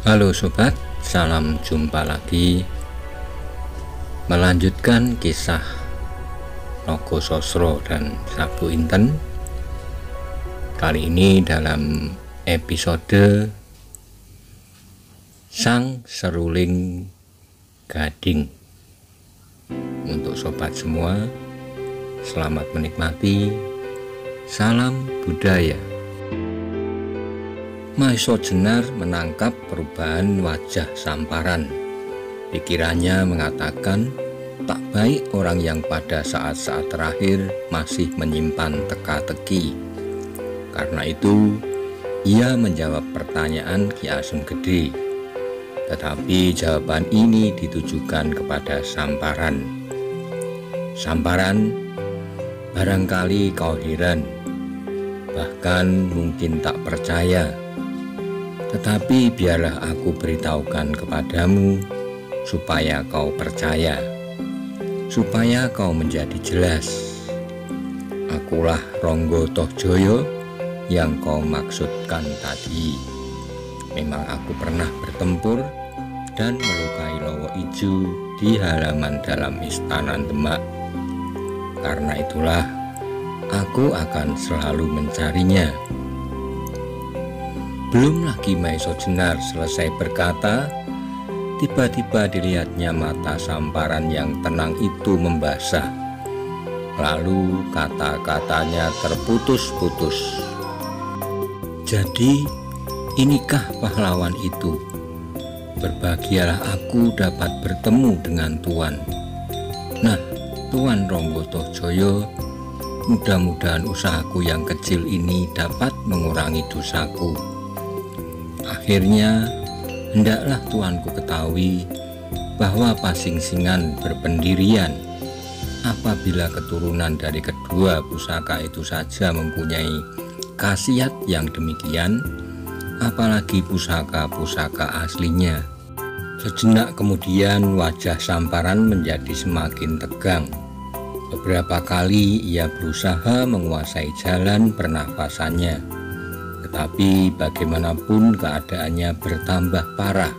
Halo sobat, salam jumpa lagi. Melanjutkan kisah Nogososro dan Sabu Inten. Kali ini dalam episode Sang Seruling Gading. Untuk sobat semua, selamat menikmati. Salam budaya. Maiso Jenar menangkap perubahan wajah Samparan. Pikirannya mengatakan tak baik orang yang pada saat-saat terakhir masih menyimpan teka-teki. Karena itu, ia menjawab pertanyaan Ki Asem Gede. Tetapi jawaban ini ditujukan kepada Samparan. Samparan, barangkali kau heran, bahkan mungkin tak percaya. Tetapi biarlah aku beritahukan kepadamu supaya kau percaya, supaya kau menjadi jelas. Akulah Ronggo Tohjoyo yang kau maksudkan tadi. Memang aku pernah bertempur dan melukai Lowo Ijo di halaman dalam istana Demak. Karena itulah aku akan selalu mencarinya. Belum lagi Maiso Jenar selesai berkata, tiba-tiba dilihatnya mata Samparan yang tenang itu membasah. Lalu kata-katanya terputus-putus. Jadi, inikah pahlawan itu? Berbahagialah aku dapat bertemu dengan Tuan. Nah, Tuan Ronggo Tohjoyo, mudah-mudahan usahaku yang kecil ini dapat mengurangi dosaku. Akhirnya, hendaklah tuanku ketahui bahwa Pasingsingan berpendirian. Apabila keturunan dari kedua pusaka itu saja mempunyai khasiat yang demikian, apalagi pusaka-pusaka aslinya. Sejenak kemudian wajah Samparan menjadi semakin tegang. Beberapa kali ia berusaha menguasai jalan pernafasannya. Tetapi bagaimanapun keadaannya bertambah parah.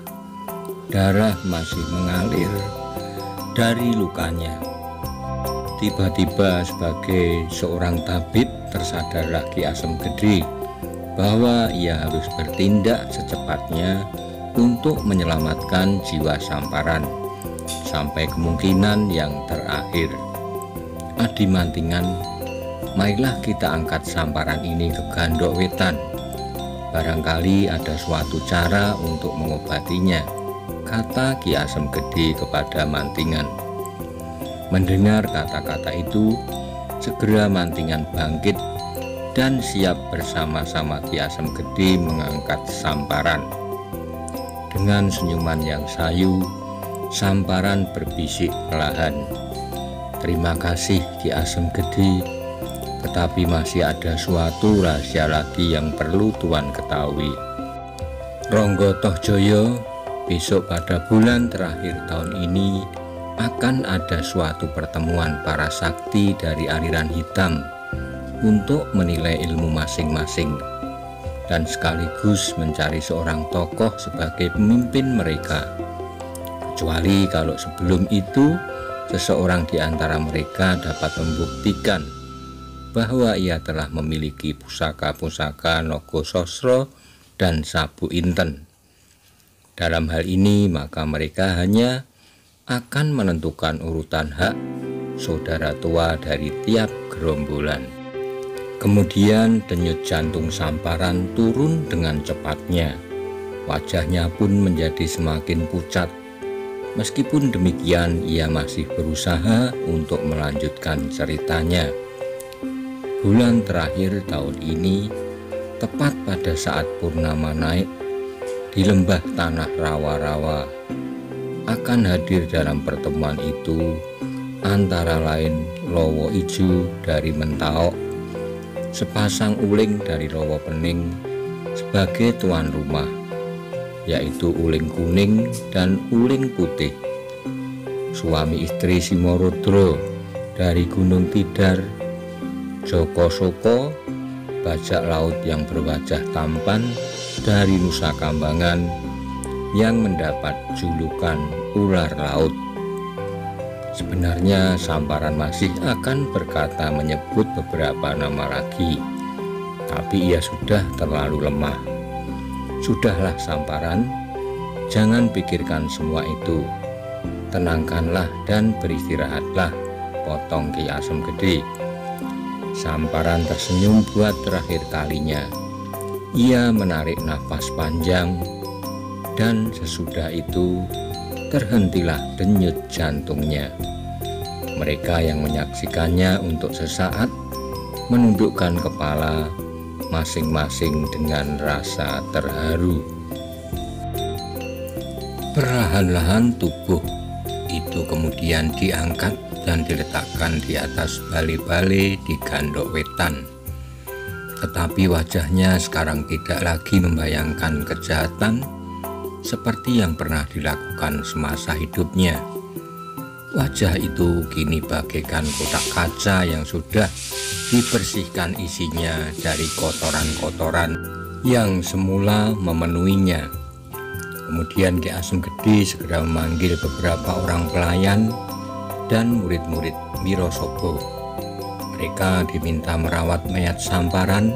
Darah masih mengalir dari lukanya. Tiba-tiba sebagai seorang tabib tersadarlah Ki Asem Gede bahwa ia harus bertindak secepatnya untuk menyelamatkan jiwa Samparan sampai kemungkinan yang terakhir. Adi Mantingan, marilah kita angkat Samparan ini ke Gandok Wetan. Barangkali ada suatu cara untuk mengobatinya, kata Ki Asem Gede kepada Mantingan. Mendengar kata-kata itu, segera Mantingan bangkit dan siap bersama-sama Ki Asem Gede mengangkat Samparan. Dengan senyuman yang sayu, Samparan berbisik perlahan, "Terima kasih Ki Asem Gede, tetapi masih ada suatu rahasia lagi yang perlu Tuan ketahui. Ronggo Tohjoyo, besok pada bulan terakhir tahun ini akan ada suatu pertemuan para sakti dari aliran hitam untuk menilai ilmu masing-masing dan sekaligus mencari seorang tokoh sebagai pemimpin mereka. Kecuali kalau sebelum itu seseorang di antara mereka dapat membuktikan bahwa ia telah memiliki pusaka-pusaka Nogososro dan Sabu Inten. Dalam hal ini maka mereka hanya akan menentukan urutan hak saudara tua dari tiap gerombolan." Kemudian denyut jantung Samparan turun dengan cepatnya. Wajahnya pun menjadi semakin pucat. Meskipun demikian, ia masih berusaha untuk melanjutkan ceritanya. Bulan terakhir tahun ini, tepat pada saat purnama naik, di lembah tanah rawa-rawa, akan hadir dalam pertemuan itu antara lain Lowo Ijo dari Mentaok, sepasang uling dari Lowo Pening sebagai tuan rumah, yaitu uling kuning dan uling putih, suami istri Simorodro dari Gunung Tidar, Joko Soko, bajak laut yang berwajah tampan dari Nusa Kambangan, yang mendapat julukan ular laut. Sebenarnya Samparan masih akan berkata menyebut beberapa nama lagi, tapi ia sudah terlalu lemah. Sudahlah Samparan, jangan pikirkan semua itu. Tenangkanlah dan beristirahatlah, potong Ki Asem Gede. Samparan tersenyum buat terakhir kalinya. Ia menarik nafas panjang, dan sesudah itu terhentilah denyut jantungnya. Mereka yang menyaksikannya untuk sesaat menundukkan kepala masing-masing dengan rasa terharu. Perlahan-lahan tubuh itu kemudian diangkat dan diletakkan di atas bale-bale di Gandok Wetan. Tetapi wajahnya sekarang tidak lagi membayangkan kejahatan seperti yang pernah dilakukan semasa hidupnya. Wajah itu kini bagaikan kotak kaca yang sudah dibersihkan isinya dari kotoran-kotoran yang semula memenuhinya. Kemudian Ki Asem Gede segera memanggil beberapa orang pelayan dan murid-murid Wirosobo. Mereka diminta merawat mayat Samparan,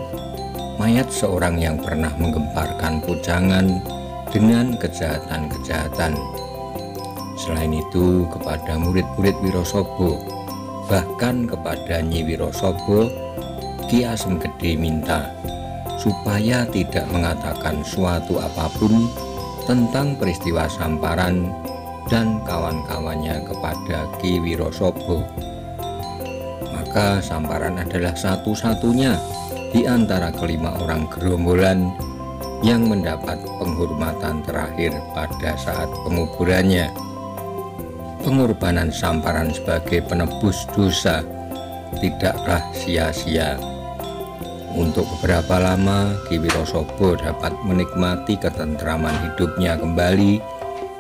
mayat seorang yang pernah menggemparkan pujangan dengan kejahatan-kejahatan. Selain itu, kepada murid-murid Wirosobo, bahkan kepada Nyi Wirosobo, Ki Asem Gede minta supaya tidak mengatakan suatu apapun tentang peristiwa Samparan dan kawan-kawannya kepada Ki Wirosobo. Maka Samparan adalah satu-satunya di antara kelima orang gerombolan yang mendapat penghormatan terakhir pada saat penguburannya. Pengorbanan Samparan sebagai penebus dosa tidaklah sia-sia. Untuk beberapa lama Ki Wirosobo dapat menikmati ketentraman hidupnya kembali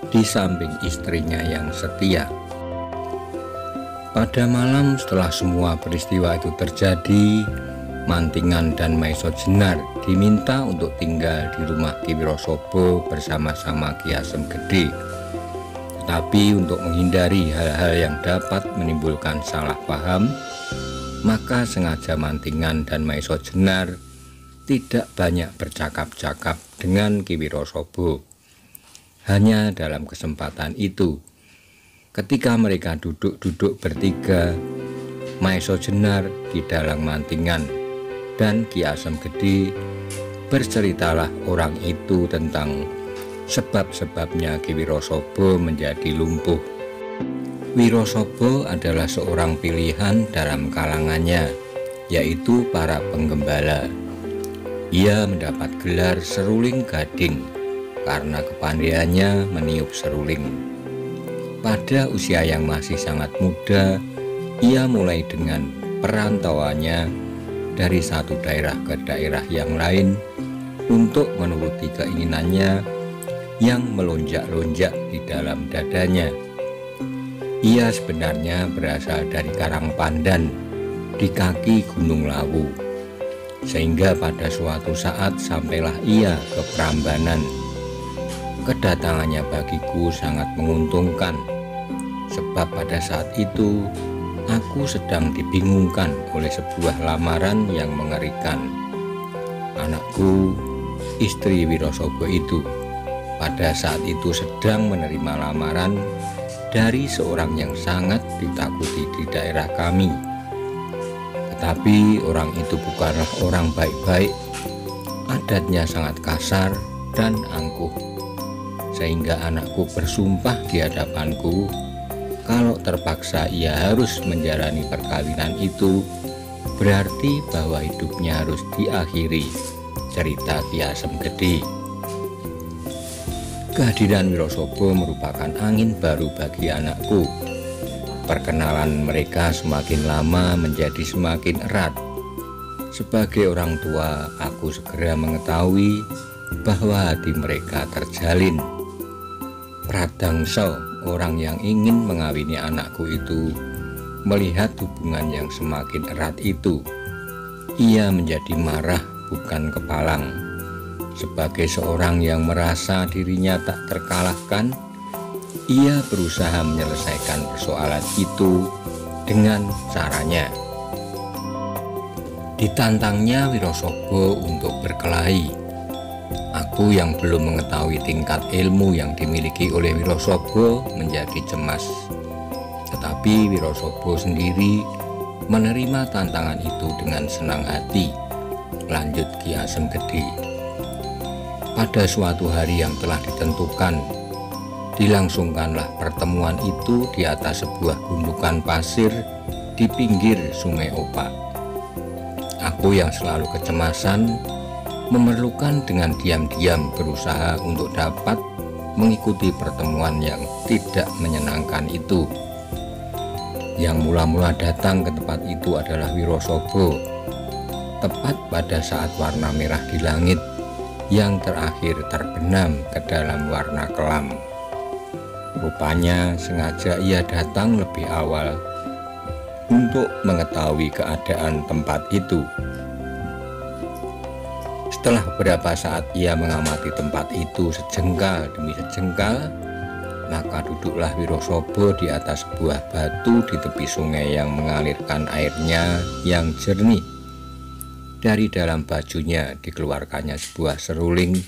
di samping istrinya yang setia. Pada malam setelah semua peristiwa itu terjadi, Mantingan dan Maiso Jenar diminta untuk tinggal di rumah Ki Wirosobo bersama-sama Ki Asem Gede. Tetapi untuk menghindari hal-hal yang dapat menimbulkan salah paham, maka sengaja Mantingan dan Maiso Jenar tidak banyak bercakap-cakap dengan Ki Wirosobo. Hanya dalam kesempatan itu, ketika mereka duduk-duduk bertiga, Maiso Jenar di dalang Mantingan dan Ki Asem Gede, berceritalah orang itu tentang sebab-sebabnya Ki Wirosobo menjadi lumpuh. Wirosobo adalah seorang pilihan dalam kalangannya, yaitu para penggembala. Ia mendapat gelar seruling gading karena kepandaiannya meniup seruling. Pada usia yang masih sangat muda, ia mulai dengan perantauannya dari satu daerah ke daerah yang lain untuk menuruti keinginannya yang melonjak-lonjak di dalam dadanya. Ia sebenarnya berasal dari Karangpandan di kaki Gunung Lawu, sehingga pada suatu saat sampailah ia ke Prambanan. Kedatangannya bagiku sangat menguntungkan, sebab pada saat itu aku sedang dibingungkan oleh sebuah lamaran yang mengerikan. Anakku, istri Wirosobo itu, pada saat itu sedang menerima lamaran dari seorang yang sangat ditakuti di daerah kami. Tetapi orang itu bukanlah orang baik-baik, adatnya sangat kasar dan angkuh, sehingga anakku bersumpah di hadapanku kalau terpaksa ia harus menjalani perkawinan itu, berarti bahwa hidupnya harus diakhiri, cerita Ki Asem Gede. Kehadiran Wirosobo merupakan angin baru bagi anakku. Perkenalan mereka semakin lama menjadi semakin erat. Sebagai orang tua, aku segera mengetahui bahwa hati mereka terjalin. Pradangsa, orang yang ingin mengawini anakku itu, melihat hubungan yang semakin erat itu. Ia menjadi marah bukan kepalang. Sebagai seorang yang merasa dirinya tak terkalahkan, ia berusaha menyelesaikan persoalan itu dengan caranya. Ditantangnya Wirosaba untuk berkelahi. Aku yang belum mengetahui tingkat ilmu yang dimiliki oleh Wirosaba menjadi cemas. Tetapi Wirosaba sendiri menerima tantangan itu dengan senang hati. Lanjut Ki Asem Gede. Pada suatu hari yang telah ditentukan, dilangsungkanlah pertemuan itu di atas sebuah gundukan pasir di pinggir Sungai Opak. Aku yang selalu kecemasan memerlukan dengan diam-diam berusaha untuk dapat mengikuti pertemuan yang tidak menyenangkan itu. Yang mula-mula datang ke tempat itu adalah Wirosaba, tepat pada saat warna merah di langit yang terakhir terbenam ke dalam warna kelam. Rupanya sengaja ia datang lebih awal untuk mengetahui keadaan tempat itu. Setelah beberapa saat ia mengamati tempat itu sejengkal demi sejengkal, maka duduklah Wirosaba di atas sebuah batu di tepi sungai yang mengalirkan airnya yang jernih. Dari dalam bajunya dikeluarkannya sebuah seruling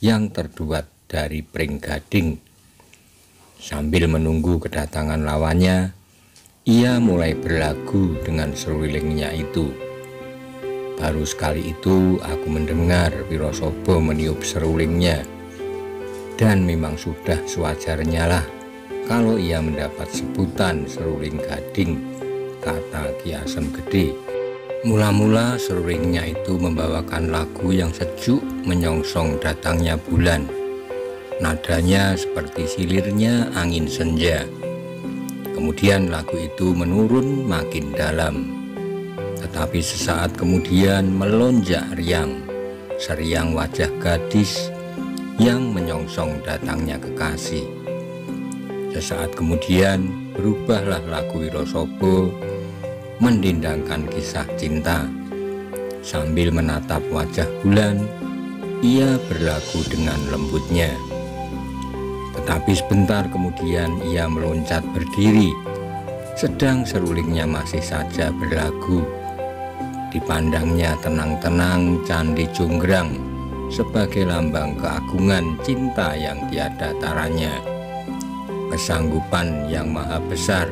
yang terbuat dari pring gading. Sambil menunggu kedatangan lawannya, ia mulai berlagu dengan serulingnya itu. Baru sekali itu aku mendengar Wirosaba meniup serulingnya. Dan memang sudah sewajarnya lah kalau ia mendapat sebutan seruling gading, kata Ki Asem Gede. Mula-mula serulingnya itu membawakan lagu yang sejuk menyongsong datangnya bulan. Nadanya seperti silirnya angin senja. Kemudian lagu itu menurun makin dalam. Tetapi sesaat kemudian melonjak riang, seriang wajah gadis yang menyongsong datangnya kekasih. Sesaat kemudian berubahlah lagu Wirosaba mendendangkan kisah cinta. Sambil menatap wajah bulan, ia berlagu dengan lembutnya. Tetapi sebentar kemudian ia meloncat berdiri, sedang serulingnya masih saja berlagu. Dipandangnya tenang-tenang Candi Jonggrang sebagai lambang keagungan cinta yang tiada taranya, kesanggupan yang maha besar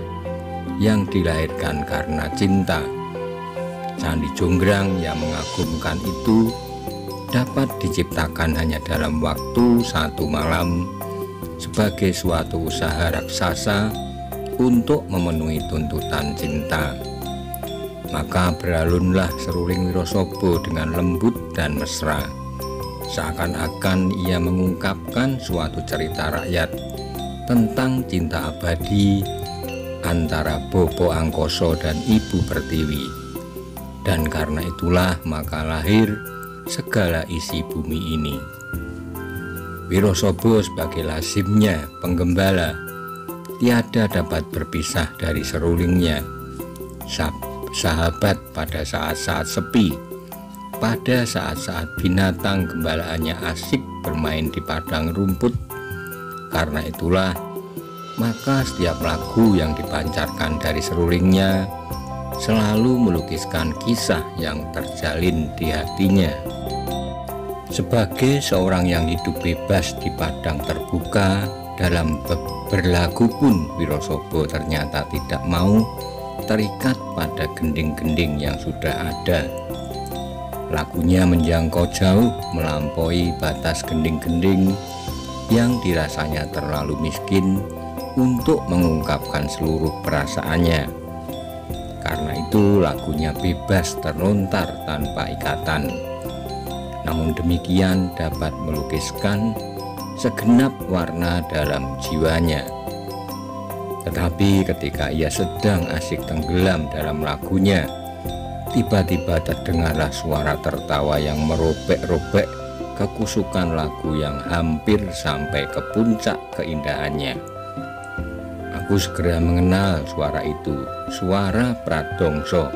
yang dilahirkan karena cinta. Candi Jonggrang yang mengagumkan itu dapat diciptakan hanya dalam waktu satu malam sebagai suatu usaha raksasa untuk memenuhi tuntutan cinta. Maka beralunlah seruling Wirosaba dengan lembut dan mesra, seakan-akan ia mengungkapkan suatu cerita rakyat tentang cinta abadi antara Bopo Angkoso dan Ibu Pertiwi. Dan karena itulah maka lahir segala isi bumi ini. Wirosaba sebagai lazimnya penggembala tiada dapat berpisah dari serulingnya. Sahabat pada saat-saat sepi, pada saat-saat binatang gembalaannya asik bermain di padang rumput. Karena itulah maka setiap lagu yang dipancarkan dari serulingnya selalu melukiskan kisah yang terjalin di hatinya. Sebagai seorang yang hidup bebas di padang terbuka, dalam berlagu pun Wirosaba ternyata tidak mau terikat pada gending-gending yang sudah ada. Lagunya menjangkau jauh melampaui batas gending-gending yang dirasanya terlalu miskin untuk mengungkapkan seluruh perasaannya. Karena itu lagunya bebas terlontar tanpa ikatan. Namun demikian dapat melukiskan segenap warna dalam jiwanya. Tetapi ketika ia sedang asik tenggelam dalam lagunya, tiba-tiba terdengarlah suara tertawa yang merobek-robek kekusukan lagu yang hampir sampai ke puncak keindahannya. Aku segera mengenal suara itu, suara Pradongso.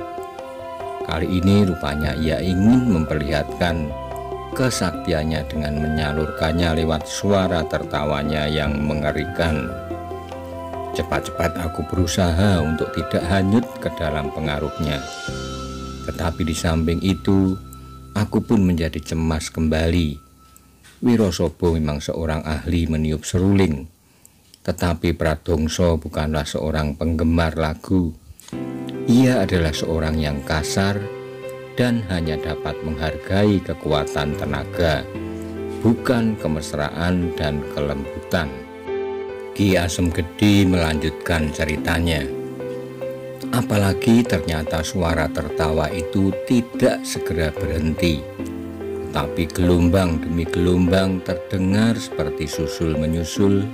Kali ini rupanya ia ingin memperlihatkan kesaktiannya dengan menyalurkannya lewat suara tertawanya yang mengerikan. Cepat-cepat aku berusaha untuk tidak hanyut ke dalam pengaruhnya. Tetapi di samping itu, aku pun menjadi cemas kembali. Wirosaba memang seorang ahli meniup seruling, tetapi Pradongso bukanlah seorang penggemar lagu. Ia adalah seorang yang kasar dan hanya dapat menghargai kekuatan tenaga, bukan kemesraan dan kelembutan. Ki Asem Gedhi melanjutkan ceritanya. Apalagi ternyata suara tertawa itu tidak segera berhenti, tapi gelombang demi gelombang terdengar seperti susul menyusul,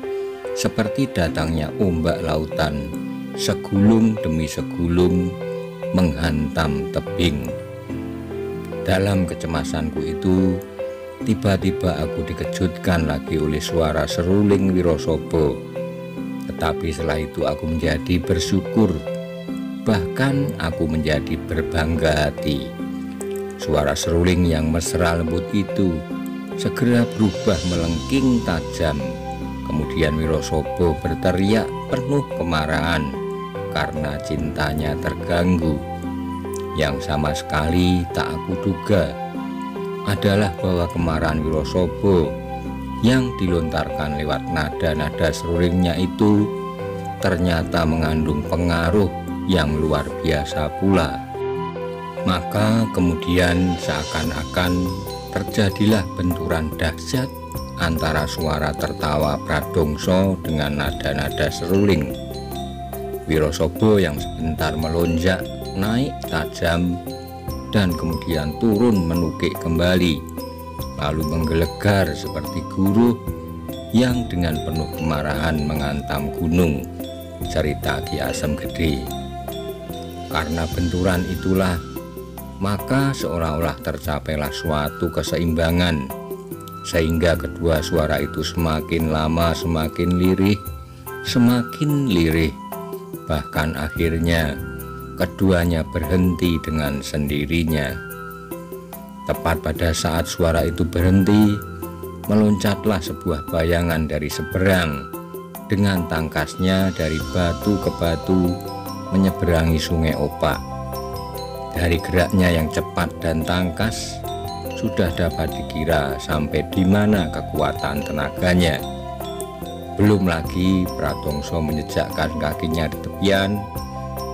seperti datangnya ombak lautan, segulung demi segulung menghantam tebing. Dalam kecemasanku itu, tiba-tiba aku dikejutkan lagi oleh suara seruling Wirosaba. Tetapi setelah itu aku menjadi bersyukur, bahkan aku menjadi berbangga hati. Suara seruling yang mesra lembut itu segera berubah melengking tajam. Kemudian Wirosaba berteriak penuh kemarahan karena cintanya terganggu. Yang sama sekali tak aku duga adalah bahwa kemarahan Wirosaba yang dilontarkan lewat nada-nada serulingnya itu ternyata mengandung pengaruh yang luar biasa pula. Maka kemudian seakan-akan terjadilah benturan dahsyat antara suara tertawa Pradongso dengan nada-nada seruling. Wirosaba yang sebentar melonjak, naik tajam, dan kemudian turun menukik kembali, lalu menggelegar seperti guruh yang dengan penuh kemarahan menghantam gunung, cerita Ki Asem Gedhi. Karena benturan itulah, maka seolah-olah tercapailah suatu keseimbangan, sehingga kedua suara itu semakin lama semakin lirih, bahkan akhirnya keduanya berhenti dengan sendirinya. Tepat pada saat suara itu berhenti, meloncatlah sebuah bayangan dari seberang dengan tangkasnya dari batu ke batu menyeberangi sungai Opak. Dari geraknya yang cepat dan tangkas, sudah dapat dikira sampai di mana kekuatan tenaganya. Belum lagi Pradongso menjejakkan kakinya di tepian,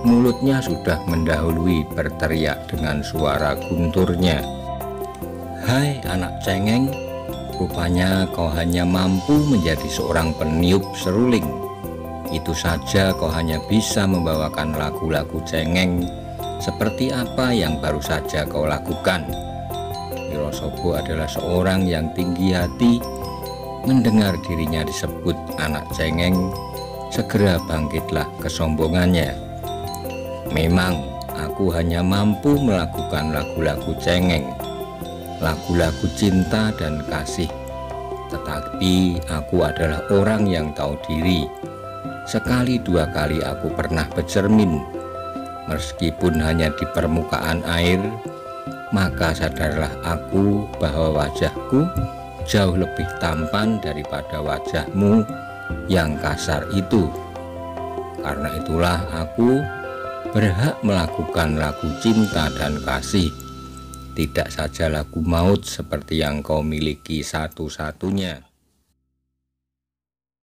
mulutnya sudah mendahului berteriak dengan suara gunturnya. "Hai anak cengeng, rupanya kau hanya mampu menjadi seorang peniup seruling. Itu saja kau hanya bisa membawakan lagu-lagu cengeng seperti apa yang baru saja kau lakukan." Wirosaba adalah seorang yang tinggi hati. Mendengar dirinya disebut anak cengeng, segera bangkitlah kesombongannya. "Memang aku hanya mampu melakukan lagu-lagu cengeng, lagu-lagu cinta dan kasih. Tetapi aku adalah orang yang tahu diri. Sekali dua kali aku pernah bercermin, meskipun hanya di permukaan air, maka sadarlah aku bahwa wajahku jauh lebih tampan daripada wajahmu yang kasar itu. Karena itulah aku berhak melakukan lagu cinta dan kasih, tidak saja lagu maut seperti yang kau miliki satu-satunya."